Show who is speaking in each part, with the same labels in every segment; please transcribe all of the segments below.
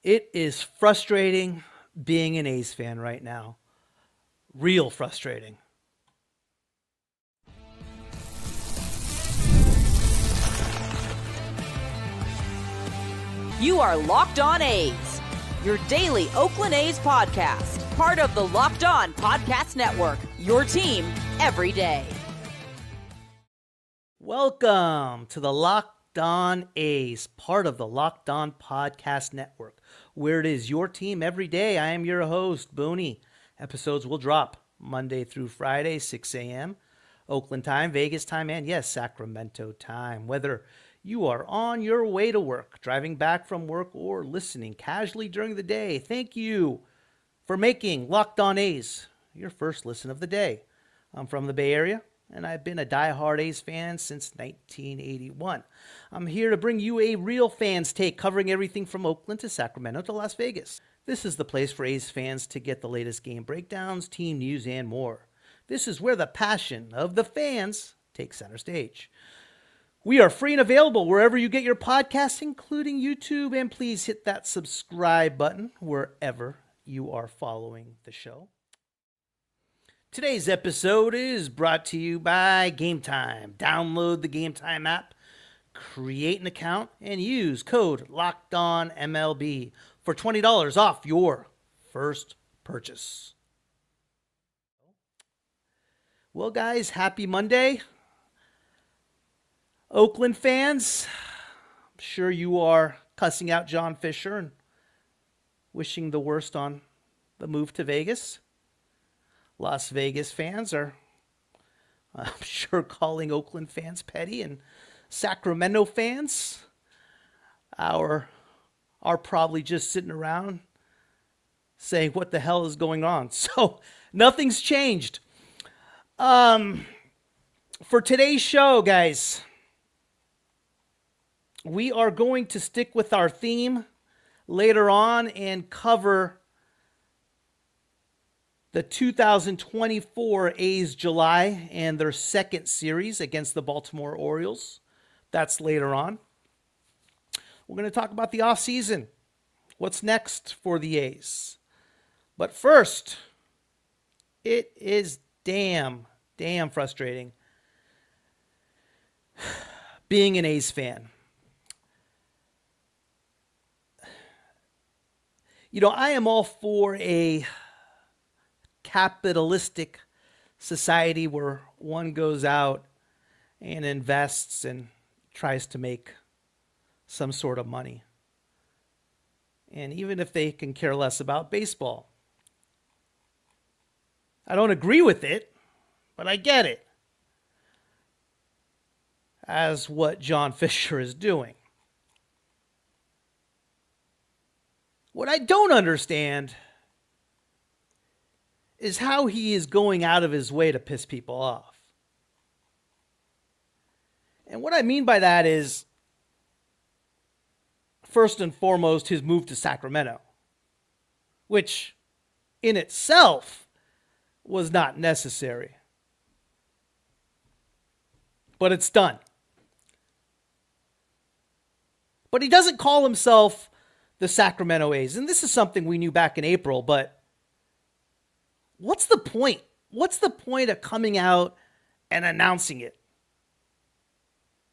Speaker 1: It is frustrating being an A's fan right now. Real frustrating.
Speaker 2: You are Locked On A's, your daily Oakland A's podcast, part of the Locked On Podcast Network, your team every day.
Speaker 1: Welcome to the Locked On A's, part of the Locked On Podcast Network, where it is your team every day. I am your host, Booney. Episodes will drop Monday through Friday, 6 a.m. Oakland time, Vegas time, and yes, Sacramento time. Whether you are on your way to work, driving back from work, or listening casually during the day, thank you for making Locked On A's your first listen of the day. I'm from the Bay Area, and I've been a diehard A's fan since 1981. I'm here to bring you a real fan's take, covering everything from Oakland to Sacramento to Las Vegas. This is the place for A's fans to get the latest game breakdowns, team news, and more. This is where the passion of the fans takes center stage. We are free and available wherever you get your podcasts, including YouTube, and please hit that subscribe button wherever you are following the show. Today's episode is brought to you by Game Time. Download the Game Time app, create an account, and use code LOCKEDONMLB for $20 off your first purchase. Well, guys, happy Monday. Oakland fans, I'm sure you are cussing out John Fisher and wishing the worst on the move to Vegas. Las Vegas fans are, I'm sure, calling Oakland fans petty, and Sacramento fans are probably just sitting around saying, what the hell is going on? So nothing's changed. For today's show, guys, we are going to stick with our theme later on and cover the 2024 A's July and their second series against the Baltimore Orioles. That's later on. We're going to talk about the offseason. What's next for the A's? But first, it is damn frustrating being an A's fan. You know, I am all for a capitalistic society where one goes out and invests and tries to make some sort of money. And even if they can care less about baseball. I don't agree with it, but I get it. As what John Fisher is doing. What I don't understand is how he is going out of his way to piss people off. And what I mean by that is, first and foremost, his move to Sacramento, which in itself was not necessary. But it's done. But he doesn't call himself the Sacramento A's. And this is something we knew back in April, but what's the point? What's the point of coming out and announcing it?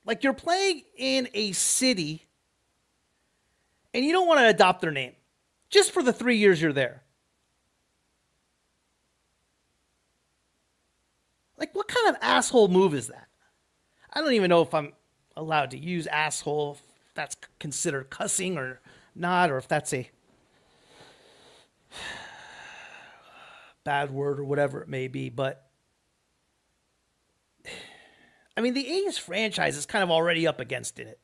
Speaker 1: Like, you're playing in a city and you don't want to adopt their name just for the 3 years you're there. Like, what kind of asshole move is that? I don't even know if I'm allowed to use asshole, if that's considered cussing or not, or if that's a bad word or whatever it may be. But I mean, the A's franchise is kind of already up against it.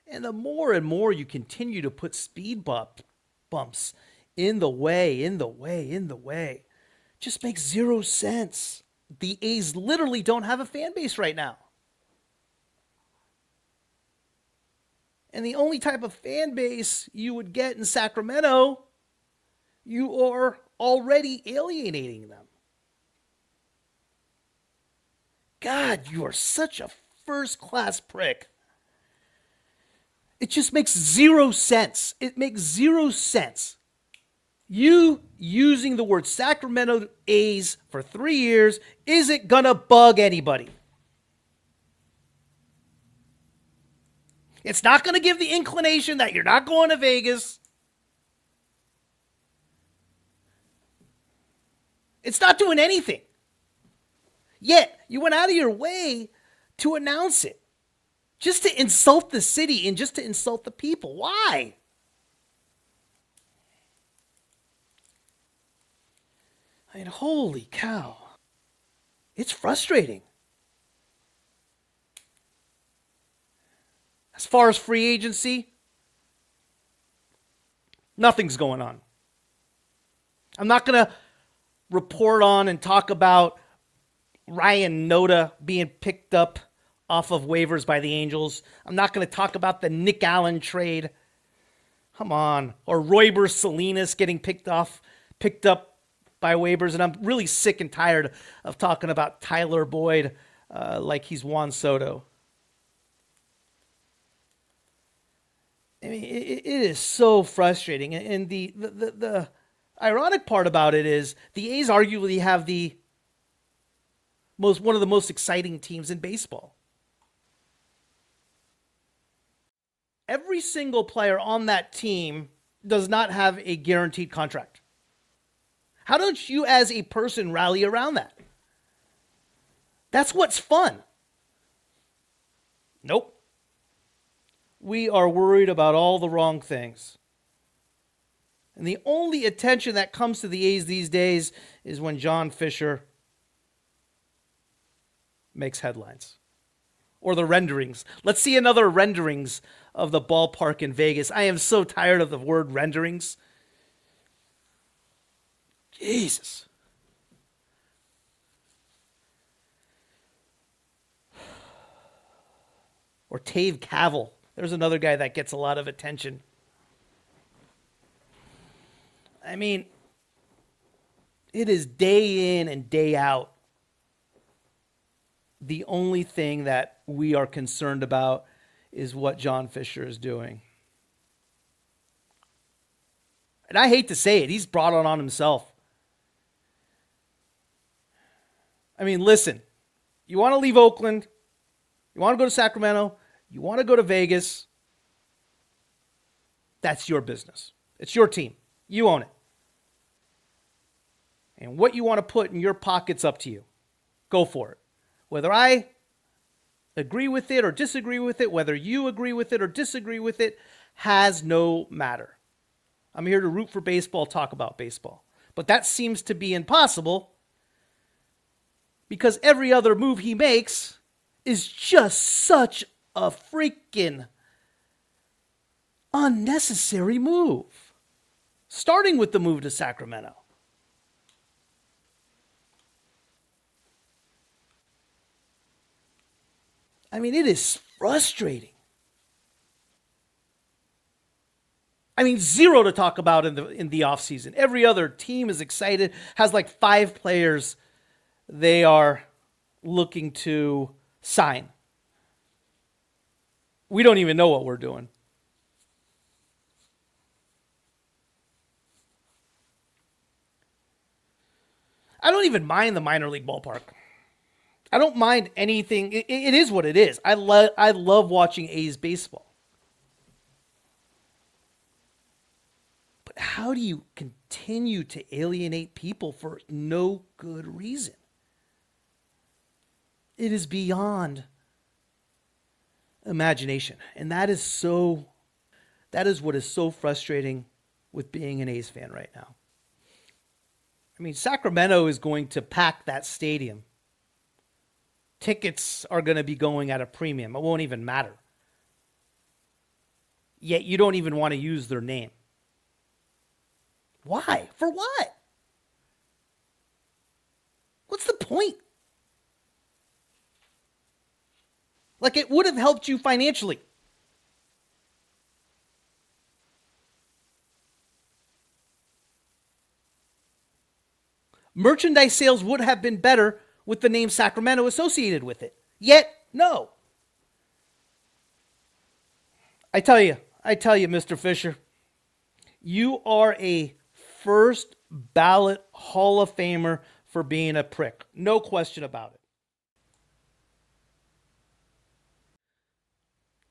Speaker 1: And the more and more you continue to put speed bumps in the way, just makes zero sense. The A's literally don't have a fan base right now. And the only type of fan base you would get in Sacramento, you are already alienating them. God, you are such a first-class prick. It just makes zero sense. It makes zero sense. You using the word Sacramento A's for 3 years isn't going to bug anybody. It's not going to give the inclination that you're not going to Vegas. It's not doing anything. Yet, you went out of your way to announce it. Just to insult the city and just to insult the people. Why? I mean, holy cow. It's frustrating. As far as free agency, nothing's going on. I'm not going to report on and talk about Ryan Noda being picked up off of waivers by the Angels. I'm not going to talk about the Nick Allen trade. Come on. Or Royber Salinas getting picked up by waivers. And I'm really sick and tired of talking about Tyler Boyd like he's Juan Soto. I mean, it is so frustrating. And the ironic part about it is the A's arguably have one of the most exciting teams in baseball. Every single player on that team does not have a guaranteed contract. How don't you as a person rally around that? That's what's fun. Nope. We are worried about all the wrong things. And the only attention that comes to the A's these days is when John Fisher makes headlines. Or the renderings. Let's see another renderings of the ballpark in Vegas. I am so tired of the word renderings. Jesus. Or Tave Cavill. There's another guy that gets a lot of attention. I mean, it is day in and day out. The only thing that we are concerned about is what John Fisher is doing. And I hate to say it, he's brought it on himself. I mean, listen, you want to leave Oakland, you want to go to Sacramento, you want to go to Vegas, that's your business. It's your team. You own it. And what you want to put in your pocket's up to you. Go for it. Whether I agree with it or disagree with it, whether you agree with it or disagree with it, has no matter. I'm here to root for baseball, talk about baseball. But that seems to be impossible because every other move he makes is just such a freaking unnecessary move. Starting with the move to Sacramento. I mean, it is frustrating. I mean, zero to talk about in the offseason. Every other team is excited, has like 5 players they are looking to sign. We don't even know what we're doing. I don't even mind the minor league ballpark. I don't mind anything. It is what it is. I love watching A's baseball. But how do you continue to alienate people for no good reason? It is beyond imagination. And that is what is so frustrating with being an A's fan right now. I mean, Sacramento is going to pack that stadium. Tickets are going to be going at a premium. It won't even matter. Yet you don't even want to use their name. Why? For what? What's the point? Like, it would have helped you financially. Merchandise sales would have been better with the name Sacramento associated with it. Yet, no. I tell you, Mr. Fisher, you are a first ballot Hall of Famer for being a prick. No question about it.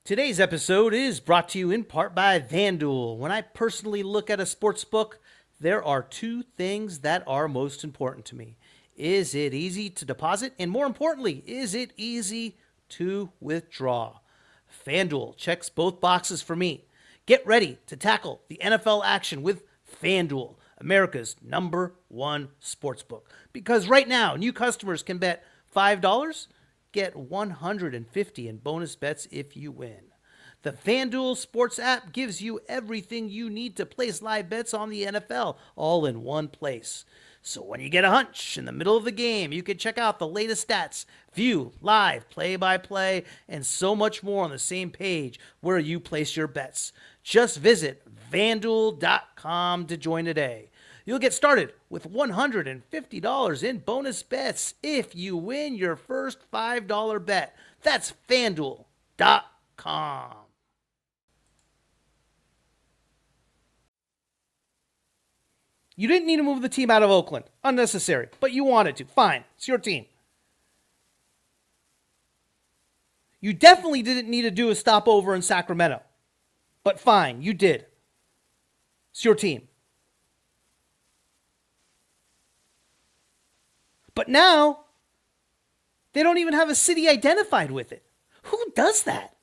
Speaker 1: Today's episode is brought to you in part by FanDuel. When I personally look at a sports book, there are two things that are most important to me. Is it easy to deposit? And more importantly, is it easy to withdraw? FanDuel checks both boxes for me. Get ready to tackle the NFL action with FanDuel, America's #1 sportsbook. Because right now, new customers can bet $5, get $150 in bonus bets if you win. The FanDuel Sports app gives you everything you need to place live bets on the NFL, all in one place. So when you get a hunch in the middle of the game, you can check out the latest stats, view live play-by-play, and so much more on the same page where you place your bets. Just visit FanDuel.com to join today. You'll get started with $150 in bonus bets if you win your first $5 bet. That's FanDuel.com. You didn't need to move the team out of Oakland. Unnecessary. But you wanted to. Fine. It's your team. You definitely didn't need to do a stopover in Sacramento. But fine. You did. It's your team. But now, they don't even have a city identified with it. Who does that?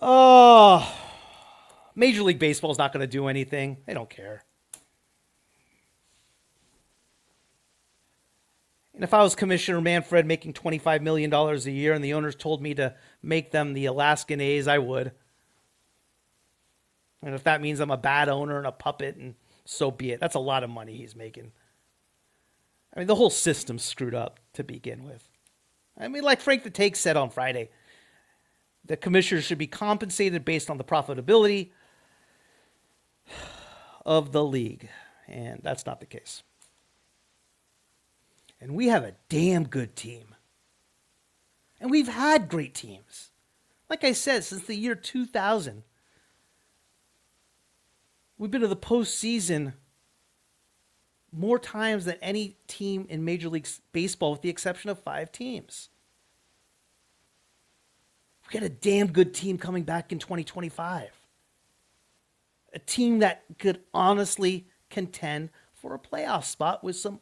Speaker 1: Oh... Major League Baseball is not going to do anything. They don't care. And if I was Commissioner Manfred making $25 million a year and the owners told me to make them the Alaskan A's, I would. And if that means I'm a bad owner and a puppet, and so be it. That's a lot of money he's making. I mean, the whole system's screwed up to begin with. I mean, like Frank the Tank said on Friday, the commissioners should be compensated based on the profitability of the league. And that's not the case. And we have a damn good team. And we've had great teams. Like I said, since the year 2000, we've been to the postseason more times than any team in Major League Baseball, with the exception of 5 teams. We got a damn good team coming back in 2025. A team that could honestly contend for a playoff spot with some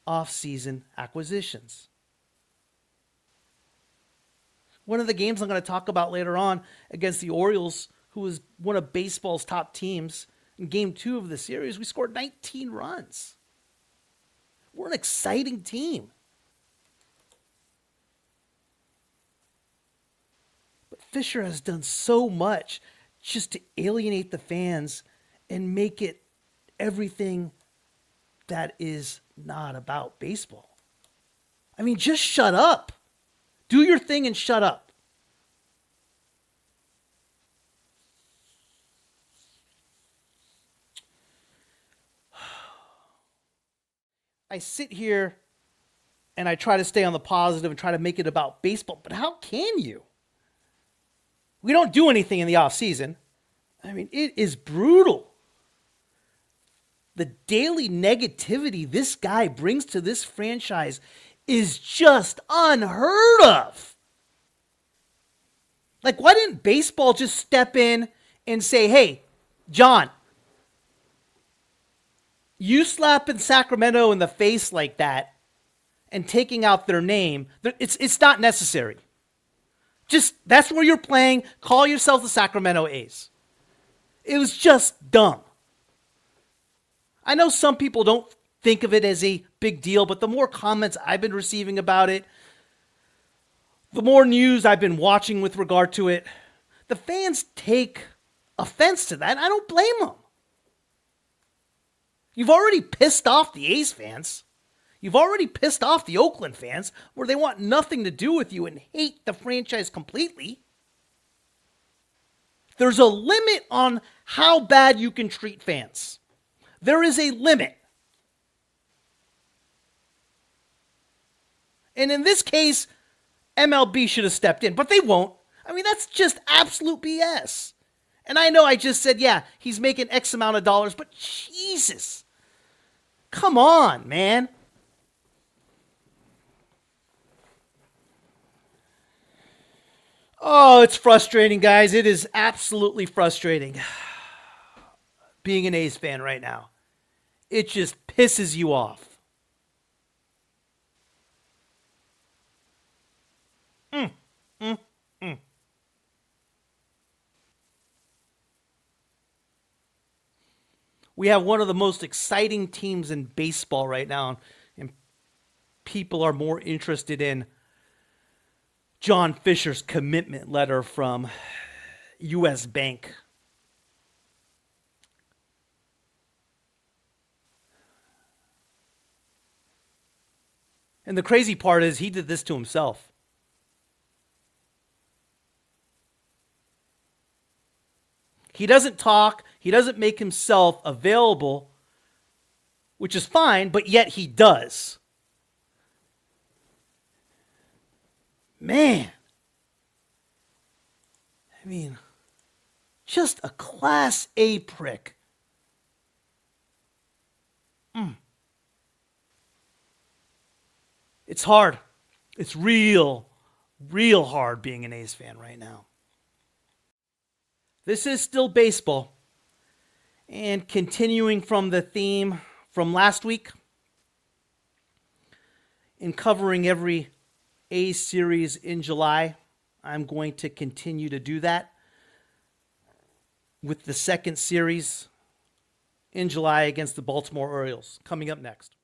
Speaker 1: off-season acquisitions. One of the games I'm going to talk about later on against the Orioles, who was one of baseball's top teams, in Game 2 of the series, we scored 19 runs. We're an exciting team. Fisher has done so much just to alienate the fans and make it everything that is not about baseball. I mean, just shut up. Do your thing and shut up. I sit here and I try to stay on the positive and try to make it about baseball, but how can you? We don't do anything in the offseason. I mean, it is brutal. The daily negativity this guy brings to this franchise is just unheard of. Like, why didn't baseball just step in and say, hey, John, you slapping Sacramento in the face like that and taking out their name, it's not necessary. Just, that's where you're playing. Call yourself the Sacramento A's. It was just dumb. I know some people don't think of it as a big deal, but the more comments I've been receiving about it, the more news I've been watching with regard to it, the fans take offense to that. I don't blame them. You've already pissed off the A's fans. You've already pissed off the Oakland fans, where they want nothing to do with you and hate the franchise completely. There's a limit on how bad you can treat fans. There is a limit. And in this case, MLB should have stepped in, but they won't. I mean, that's just absolute BS. And I know I just said, yeah, he's making X amount of dollars, but Jesus. Come on, man. Oh, it's frustrating, guys. It is absolutely frustrating being an A's fan right now. It just pisses you off. We have one of the most exciting teams in baseball right now, and people are more interested in John Fisher's commitment letter from U.S. Bank. And the crazy part is he did this to himself. He doesn't talk. He doesn't make himself available, which is fine, but yet he does. Man. I mean, just a Class A prick. It's hard. It's real hard being an A's fan right now. This is still baseball. And continuing from the theme from last week, in covering every A's series in July, I'm going to continue to do that with the second series in July against the Baltimore Orioles coming up next.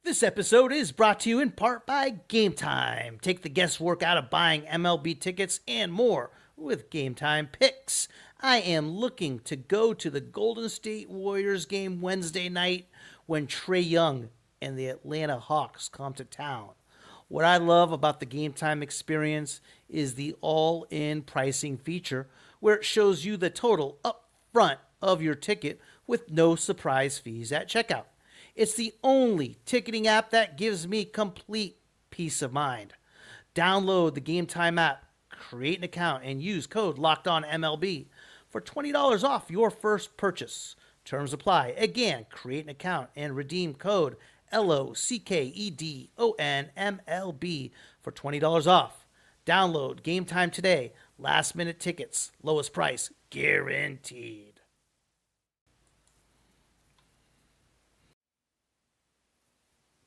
Speaker 1: This episode is brought to you in part by Game Time. Take the guesswork out of buying MLB tickets and more with Game Time picks. I am looking to go to the Golden State Warriors game Wednesday night when Trae Young and the Atlanta Hawks come to town. What I love about the Game Time experience is the all-in pricing feature where it shows you the total up front of your ticket with no surprise fees at checkout. It's the only ticketing app that gives me complete peace of mind. Download the Game Time app, create an account, and use code LOCKEDONMLB for $20 off your first purchase. Terms apply. Again, create an account and redeem code LOCKEDONMLB for $20 off. Download Game Time today. Last minute tickets, lowest price guaranteed.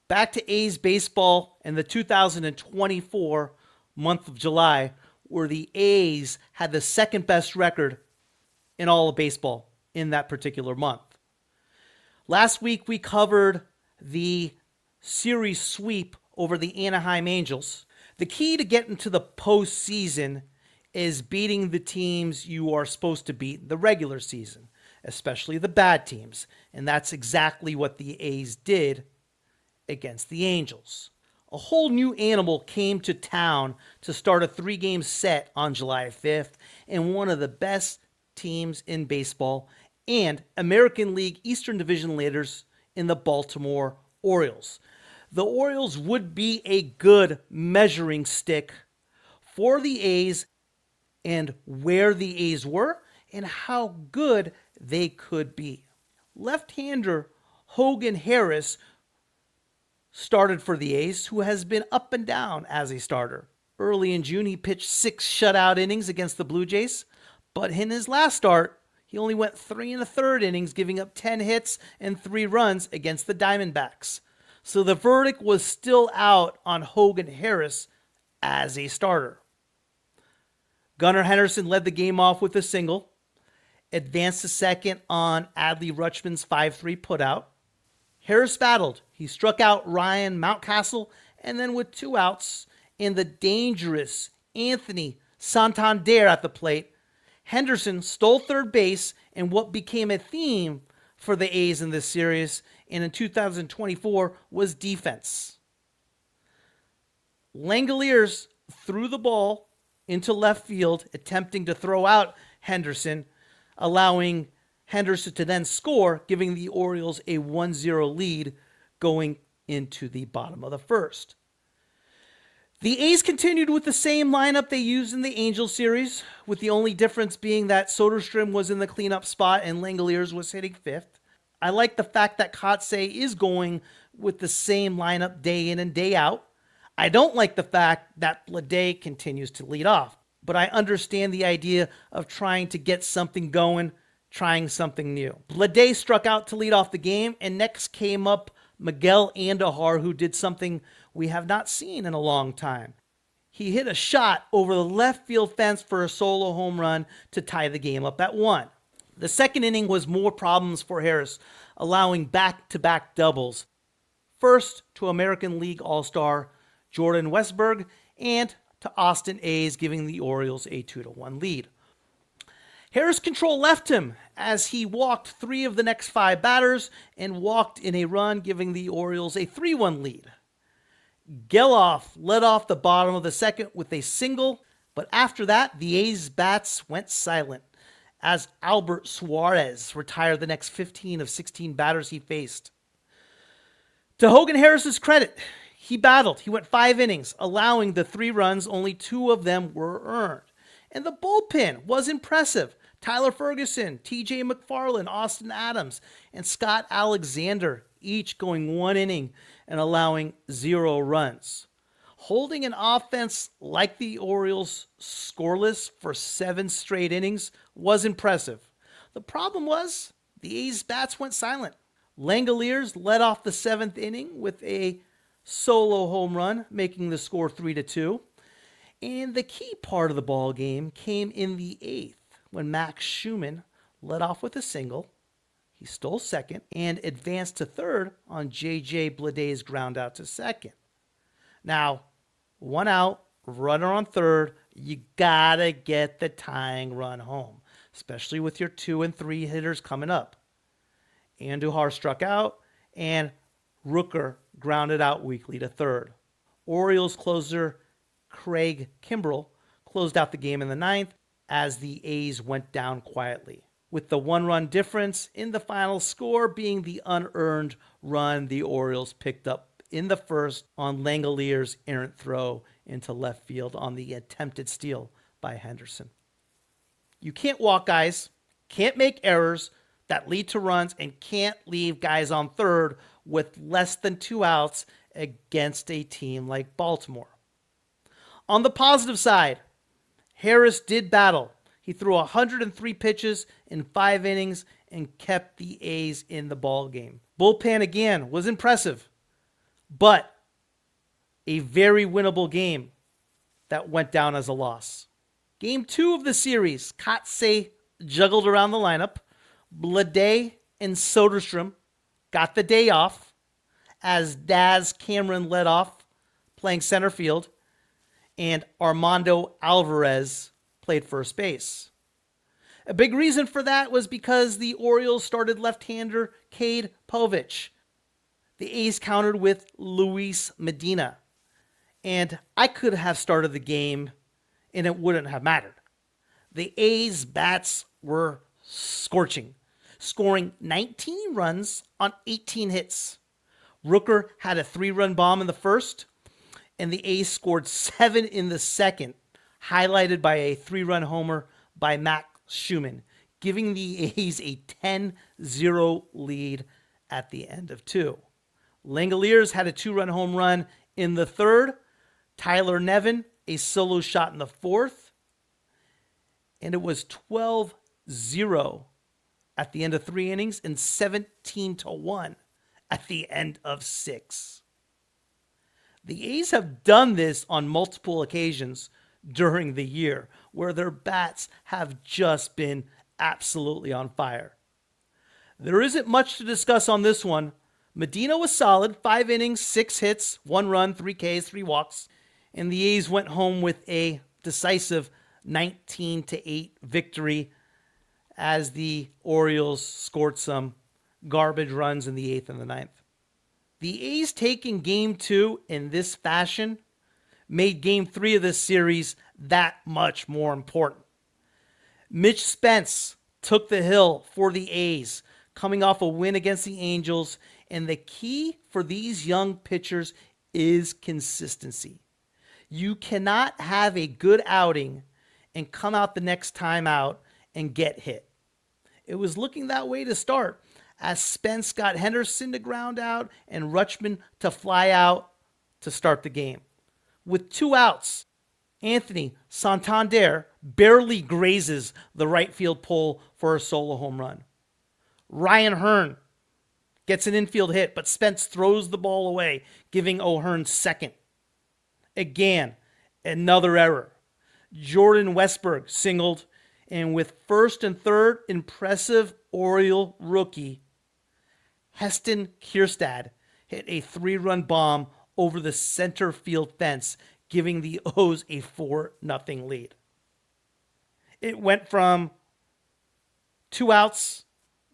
Speaker 1: Back to A's baseball and the 2024 month of July, where the A's had the second best record in all of baseball in that particular month. Last week, we covered the series sweep over the Anaheim Angels. The key to getting to the postseason is beating the teams you are supposed to beat in the regular season, especially the bad teams. And that's exactly what the A's did against the Angels. A whole new animal came to town to start a 3-game set on July 5th, and one of the best teams in baseball and American League Eastern Division leaders in the Baltimore Orioles. The Orioles would be a good measuring stick for the A's and where the A's were and how good they could be. Left-hander Hogan Harris started for the A's, who has been up and down as a starter. Early in June, he pitched 6 shutout innings against the Blue Jays, but in his last start, he only went 3 1/3 innings, giving up 10 hits and 3 runs against the Diamondbacks. So the verdict was still out on Hogan Harris as a starter. Gunnar Henderson led the game off with a single, advanced to second on Adley Rutschman's 5-3 putout. Harris battled. He struck out Ryan Mountcastle, and then with 2 outs and the dangerous Anthony Santander at the plate, Henderson stole third base in what became a theme for the A's in this series and in 2024 was defense. Langoliers threw the ball into left field, attempting to throw out Henderson, allowing Henderson to then score, giving the Orioles a 1-0 lead going into the bottom of the first. The A's continued with the same lineup they used in the Angels series, with the only difference being that Soderstrom was in the cleanup spot and Langeliers was hitting fifth. I like the fact that Kotsay is going with the same lineup day in and day out. I don't like the fact that Bleday continues to lead off, but I understand the idea of trying to get something going, trying something new. Bleday struck out to lead off the game, and next came up Miguel Andujar, who did something we have not seen in a long time. He hit a shot over the left field fence for a solo home run to tie the game up at 1. The second inning was more problems for Harris, allowing back-to-back doubles. First to American League All-Star Jordan Westburg, and to Austin A's, giving the Orioles a 2-1 lead. Harris' control left him as he walked 3 of the next 5 batters and walked in a run, giving the Orioles a 3-1 lead. Geloff led off the bottom of the second with a single, but after that, the A's bats went silent as Albert Suarez retired the next 15 of 16 batters he faced. To Hogan Harris's credit, he battled. He went 5 innings, allowing the 3 runs. Only 2 of them were earned. And the bullpen was impressive. Tyler Ferguson, TJ McFarland, Austin Adams, and Scott Alexander, each going 1 inning and allowing 0 runs. Holding an offense like the Orioles scoreless for 7 straight innings was impressive. The problem was the A's bats went silent. Langeliers led off the 7th inning with a solo home run, making the score 3-2. And the key part of the ball game came in the 8th when Max Schumann led off with a single. He stole second and advanced to third on J.J. Bleday's ground out to second. Now, 1 out, runner on third, you gotta get the tying run home, especially with your 2 and 3 hitters coming up. Andujar struck out, and Rooker grounded out weakly to third. Orioles closer Craig Kimbrell closed out the game in the 9th as the A's went down quietly, with the 1-run difference in the final score being the unearned run the Orioles picked up in the first on Langeliers' errant throw into left field on the attempted steal by Henderson. You can't walk guys, can't make errors that lead to runs, and can't leave guys on third with less than 2 outs against a team like Baltimore. On the positive side, Harris did battle. He threw 103 pitches in 5 innings and kept the A's in the ball game. Bullpen again was impressive, but a very winnable game that went down as a loss. Game 2 of the series, Kotsay juggled around the lineup. Bleday and Soderstrom got the day off as Daz Cameron led off playing center field, and Armando Alvarez played first base. A big reason for that was because the Orioles started left-hander Cade Povich. The A's countered with Luis Medina, and I could have started the game and it wouldn't have mattered. The A's bats were scorching, scoring 19 runs on 18 hits. Rooker had a 3-run bomb in the first, and the A's scored 7 in the second, highlighted by a 3-run homer by Max Schumann, giving the A's a 10-0 lead at the end of 2. Langeliers had a 2-run home run in the third, Tyler Nevin a solo shot in the fourth, and it was 12-0 at the end of 3 innings and 17-1 at the end of 6. The A's have done this on multiple occasions during the year where their bats have just been absolutely on fire. There isn't much to discuss on this one. Medina was solid, 5 innings, 6 hits, 1 run, 3 Ks, 3 walks, and the A's went home with a decisive 19-8 victory as the Orioles scored some garbage runs in the 8th and the 9th. The A's taking Game 2 in this fashion made Game 3 of this series that much more important. Mitch Spence took the hill for the A's, coming off a win against the Angels, and the key for these young pitchers is consistency. You cannot have a good outing and come out the next time out and get hit. It was looking that way to start, as Spence got Henderson to ground out and Rutschman to fly out to start the game. With 2 outs, Anthony Santander barely grazes the right field pole for a solo home run. Ryan Hearn gets an infield hit, but Spence throws the ball away, giving O'Hearn second. Again, another error. Jordan Westberg singled, and with first and third, impressive Oriole rookie Heston Kierstad hit a 3-run bomb over the center field fence, giving the O's a 4-0 lead. It went from 2 outs,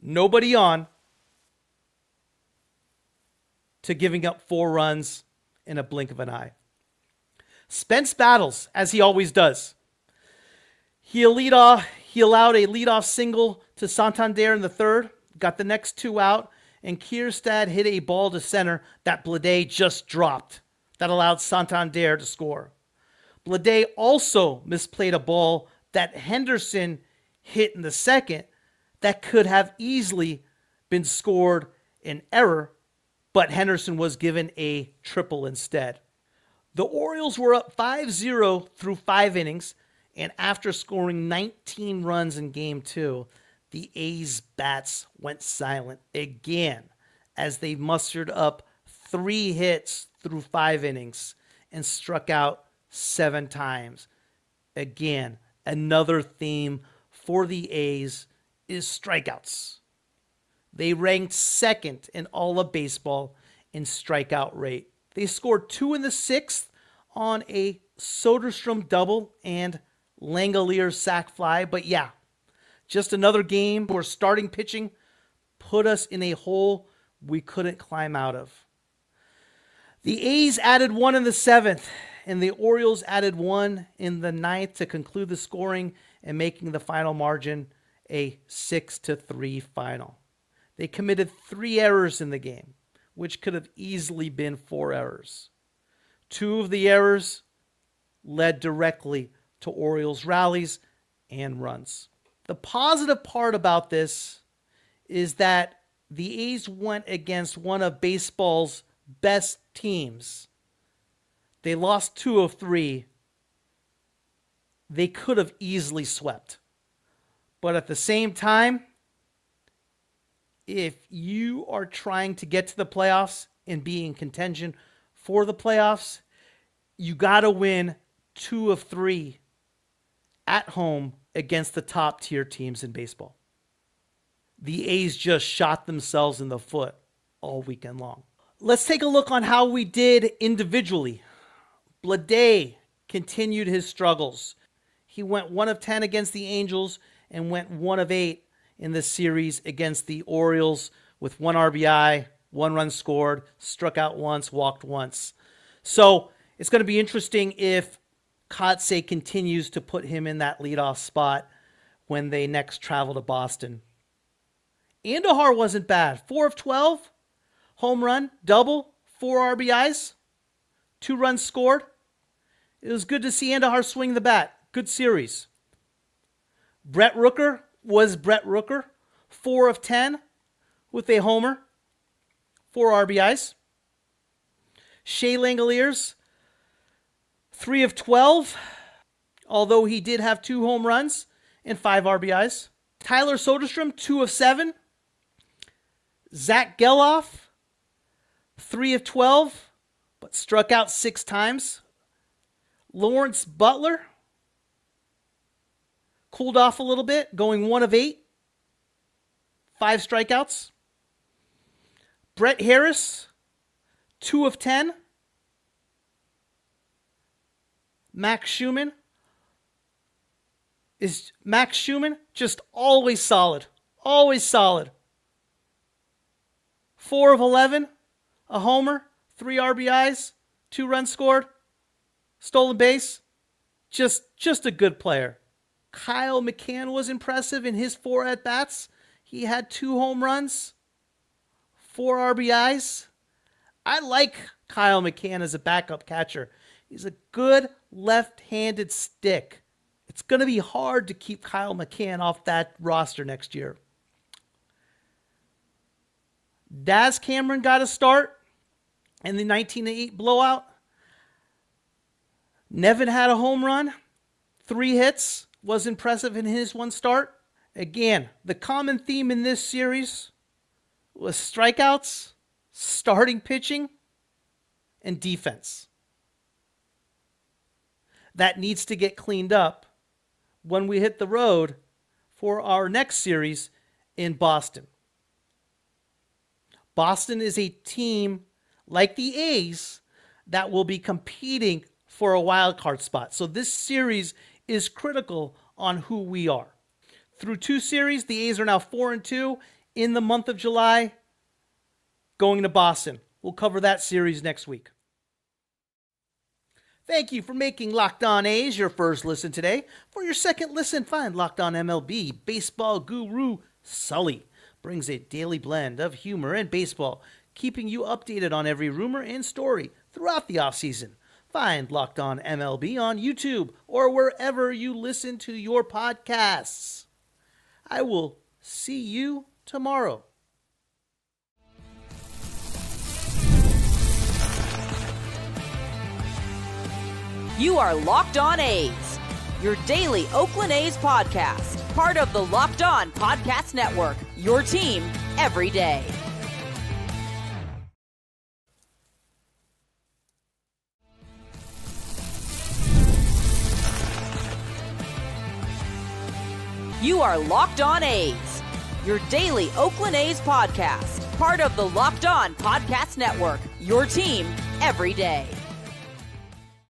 Speaker 1: nobody on, to giving up 4 runs in a blink of an eye. Spence battles, as he always does. He allowed a leadoff single to Santander in the third, got the next 2 out, and Kierstad hit a ball to center that Blade just dropped. That allowed Santander to score. Blade also misplayed a ball that Henderson hit in the second that could have easily been scored in error, but Henderson was given a triple instead. The Orioles were up 5-0 through 5 innings, and after scoring 19 runs in Game 2, the A's bats went silent again as they mustered up 3 hits through 5 innings and struck out 7 times. Again, another theme for the A's is strikeouts. They ranked second in all of baseball in strikeout rate. They scored 2 in the 6th on a Soderstrom double and Langelier sac fly. But yeah, just another game where starting pitching put us in a hole we couldn't climb out of. The A's added 1 in the 7th, and the Orioles added 1 in the 9th to conclude the scoring and making the final margin a 6-3 final. They committed 3 errors in the game, which could have easily been 4 errors. 2 of the errors led directly to Orioles rallies and runs. The positive part about this is that the A's went against one of baseball's best teams. They lost 2 of 3. They could have easily swept. But at the same time, if you are trying to get to the playoffs and be in contention for the playoffs, you got to win 2 of 3 at home against the top tier teams in baseball. The A's just shot themselves in the foot all weekend long. Let's take a look on how we did individually. Blade continued his struggles. He went 1 of 10 against the Angels and went 1 of 8 in the series against the Orioles with 1 RBI, 1 run scored, struck out once, walked once. So it's going to be interesting if Kotsay continues to put him in that leadoff spot when they next travel to Boston. Andahar wasn't bad. 4 of 12, home run, double, 4 RBIs, 2 runs scored. It was good to see Andahar swing the bat. Good series. Brett Rooker was Brett Rooker. 4 of 10 with a homer, 4 RBIs. Shea Langeliers, 3 of 12, although he did have 2 home runs and 5 RBIs. Tyler Soderstrom, 2 of 7. Zach Geloff, 3 of 12, but struck out 6 times. Lawrence Butler cooled off a little bit, going 1 of 8, 5 strikeouts. Brett Harris, 2 of 10. Max Schumann just always solid. Always solid. 4 of 11, a homer, 3 RBIs, 2 runs scored, stolen base. Just a good player. Kyle McCann was impressive in his 4 at-bats. He had 2 home runs, 4 RBIs. I like Kyle McCann as a backup catcher. He's a good left-handed stick. It's going to be hard to keep Kyle McCann off that roster next year. Daz Cameron got a start in the 19-8 blowout. Nevin had a home run, 3 hits, was impressive in his 1 start. Again, the common theme in this series was strikeouts, starting pitching, and defense. That needs to get cleaned up when we hit the road for our next series in Boston. Boston is a team like the A's that will be competing for a wild card spot. So this series is critical on who we are. Through 2 series, the A's are now 4-2 in the month of July, going to Boston. We'll cover that series next week. Thank you for making Locked On A's your first listen today. For your second listen, find Locked On MLB. Baseball guru Sully brings a daily blend of humor and baseball, keeping you updated on every rumor and story throughout the offseason. Find Locked On MLB on YouTube or wherever you listen to your podcasts. I will see you tomorrow.
Speaker 2: You are Locked On A's, your daily Oakland A's podcast, part of the Locked On Podcast Network, your team every day. You are Locked On A's, your daily Oakland A's podcast, part of the Locked On Podcast Network, your team every day.